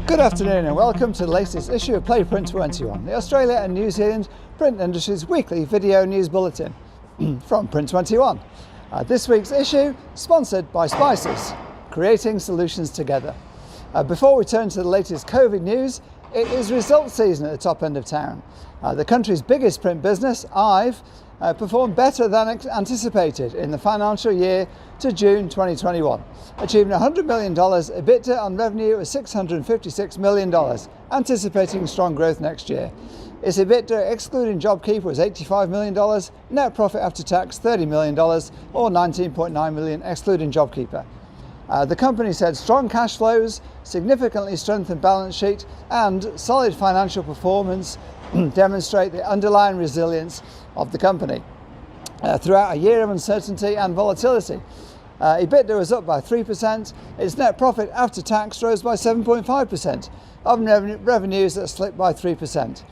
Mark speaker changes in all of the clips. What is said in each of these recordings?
Speaker 1: Good afternoon and welcome to the latest issue of Print21, the Australia and New Zealand print industry's weekly video news bulletin from Print21. This week's issue sponsored by Spices, creating solutions together. Before we turn to the latest COVID news, it is results season at the top end of town. The country's biggest print business, IVE, performed better than anticipated in the financial year to June 2021, achieving $100 million EBITDA on revenue of $656 million, anticipating strong growth next year. Its EBITDA excluding JobKeeper was $85 million, net profit after tax $30 million, or $19.9 million excluding JobKeeper. The company said strong cash flows, significantly strengthened balance sheet and solid financial performance demonstrate the underlying resilience of the company throughout a year of uncertainty and volatility. EBITDA was up by 3%, its net profit after tax rose by 7.5%, of revenues that slipped by 3%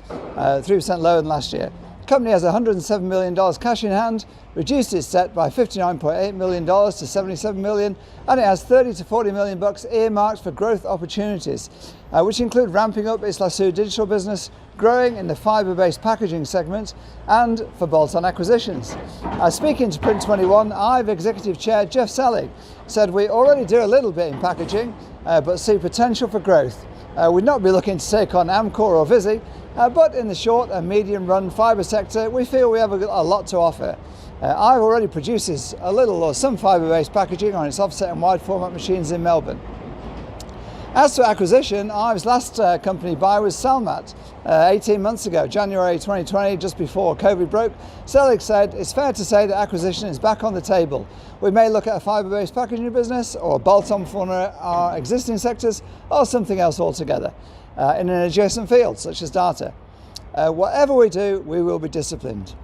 Speaker 1: lower than last year. The company has $107 million cash in hand, reduced its debt by $59.8 million to $77 million, and it has $30 to $40 million earmarked for growth opportunities, which include ramping up its Lasoo digital business, growing in the fibre-based packaging segment, and for bolt-on acquisitions. Speaking to Print21, IVE Executive Chair Jeff Selig said, "We already do a little bit in packaging, but see potential for growth. We'd not be looking to take on Amcor or Visy, but in the short and medium run fibre sector, we feel we have a lot to offer." IVE already produces a little or some fibre-based packaging on its offset and wide format machines in Melbourne. As to acquisition, IVE's last company buy was Salmat 18 months ago, January 2020, just before COVID broke. Selig said, "It's fair to say that acquisition is back on the table. We may look at a fibre-based packaging business or a bolt-on for our existing sectors or something else altogether in an adjacent field such as data. Whatever we do, we will be disciplined."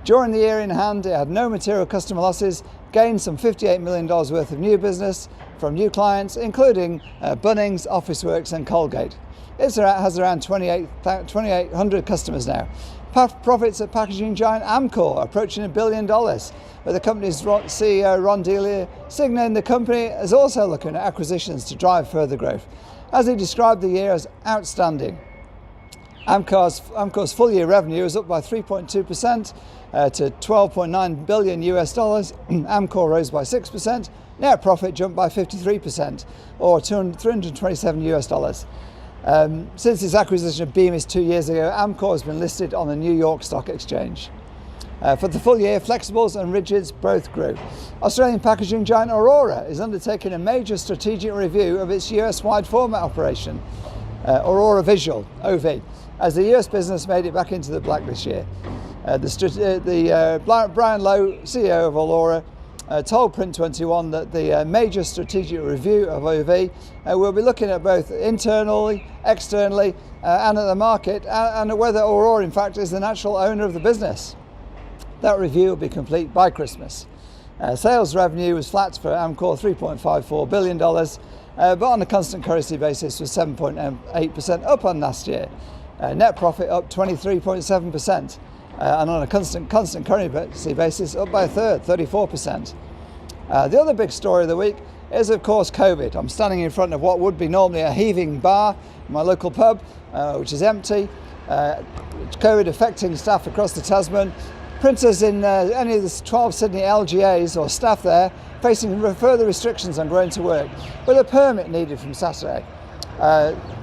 Speaker 1: During the year in hand, it had no material customer losses, gained some $58 million worth of new business from new clients, including Bunnings, Officeworks and Colgate. It has around 2,800 customers now. Profits at packaging giant Amcor approaching $1 billion, with the company's CEO Ron Delia signaling the company is also looking at acquisitions to drive further growth, as he described the year as outstanding. Amcor's full-year revenue is up by 3.2% to $12.9 billion US. Amcor rose by 6%. Net profit jumped by 53%, or $327 US. Since its acquisition of Bemis 2 years ago, Amcor has been listed on the New York Stock Exchange. For the full year, flexibles and rigids both grew. Australian packaging giant Aurora is undertaking a major strategic review of its US wide format operation, Aurora Visual, OV, as the US business made it back into the black this year. Brian Lowe, CEO of Aurora, told Print21 that the major strategic review of OV will be looking at both internally, externally, and at the market, and whether Aurora in fact is the natural owner of the business. That review will be complete by Christmas. Sales revenue was flat for Amcor, $3.54 billion, but on a constant currency basis was 7.8% up on last year. Net profit up 23.7%, and on a constant currency basis up by a third, 34%. The other big story of the week is of course COVID. I'm standing in front of what would be normally a heaving bar in my local pub, which is empty. COVID affecting staff across the Tasman. Printers in any of the 12 Sydney LGAs or staff there facing further restrictions on going to work, with a permit needed from Saturday.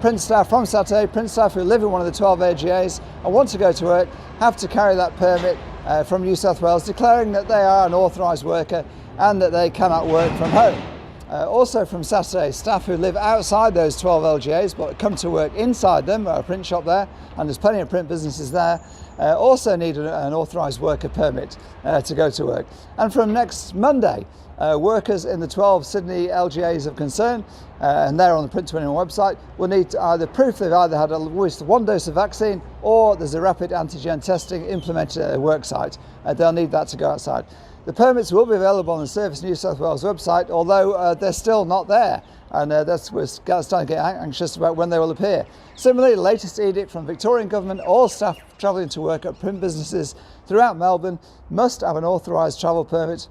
Speaker 1: Print staff who live in one of the 12 LGAs and want to go to work have to carry that permit from New South Wales, declaring that they are an authorised worker and that they cannot work from home. Also from Saturday, staff who live outside those 12 LGAs but come to work inside them, a print shop there, and there's plenty of print businesses there, also need an authorised worker permit to go to work. And from next Monday, workers in the 12 Sydney LGAs of concern, and they're on the Print21 website, will need either proof they've either had at least one dose of vaccine or there's a rapid antigen testing implemented at their work site. They'll need that to go outside. The permits will be available on the Service New South Wales website, although they're still not there, and we're starting to get anxious about when they will appear. Similarly, the latest edict from Victorian Government, all staff travelling to work at print businesses throughout Melbourne must have an authorised travel permit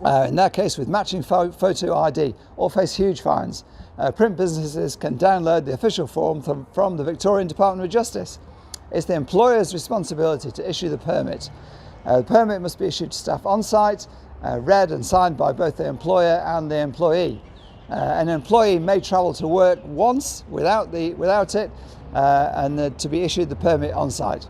Speaker 1: in that case with matching photo ID, or face huge fines. Print businesses can download the official form from the Victorian Department of Justice. It's the employer's responsibility to issue the permit. The permit must be issued to staff on site, read and signed by both the employer and the employee. An employee may travel to work once without it and to be issued the permit on site.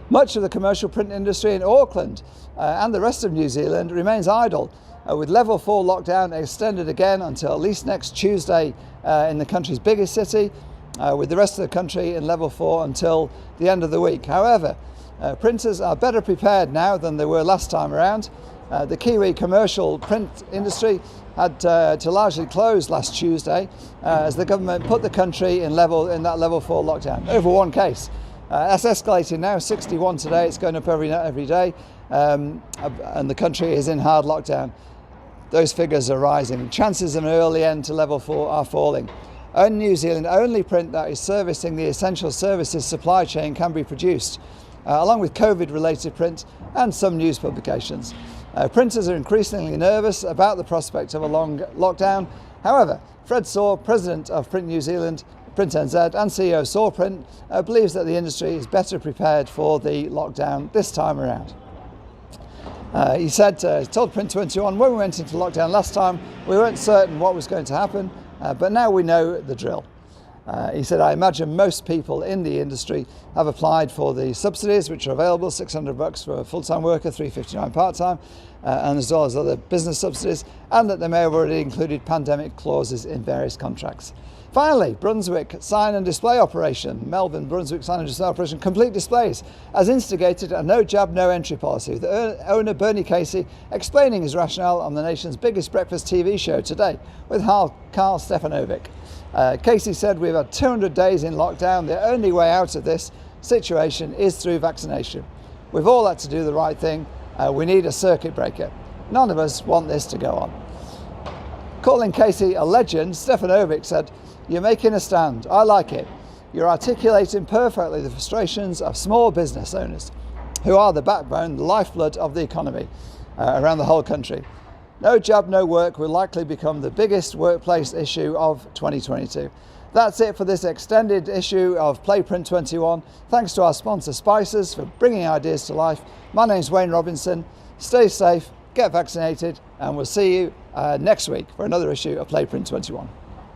Speaker 1: Much of the commercial print industry in Auckland and the rest of New Zealand remains idle, with level 4 lockdown extended again until at least next Tuesday in the country's biggest city, with the rest of the country in level 4 until the end of the week. However, printers are better prepared now than they were last time around. The Kiwi commercial print industry had to largely close last Tuesday as the government put the country in that level 4 lockdown over one case. That's escalating now, 61 today, it's going up every day, and the country is in hard lockdown. Those figures are rising. Chances of an early end to level 4 are falling. In New Zealand, only print that is servicing the essential services supply chain can be produced, along with COVID-related print and some news publications. Printers are increasingly nervous about the prospect of a long lockdown. However, Fred Saw, president of Print New Zealand, Print NZ and CEO of Saw Print, believes that the industry is better prepared for the lockdown this time around. He said, told Print21, when we went into lockdown last time, we weren't certain what was going to happen, but now we know the drill. He said, I imagine most people in the industry have applied for the subsidies which are available, $600 for a full-time worker, $359 part-time, and as well as other business subsidies, and that they may have already included pandemic clauses in various contracts. Finally, Brunswick Sign and Display Operation, Melbourne Brunswick Sign and Display Operation, Complete Displays, has instigated a no jab, no entry policy, with the owner Bernie Casey explaining his rationale on the nation's biggest breakfast TV show today with Carl Stefanovic. Casey said, we've had 200 days in lockdown. The only way out of this situation is through vaccination. We've all had to do the right thing. We need a circuit breaker. None of us want this to go on. Calling Casey a legend, Stefanovic said, you're making a stand. I like it. You're articulating perfectly the frustrations of small business owners, who are the backbone, the lifeblood of the economy around the whole country. No job, no work will likely become the biggest workplace issue of 2022. That's it for this extended issue of Play Print21. Thanks to our sponsor Spices for bringing ideas to life. My name's Wayne Robinson. Stay safe, get vaccinated, and we'll see you next week for another issue of Play Print21.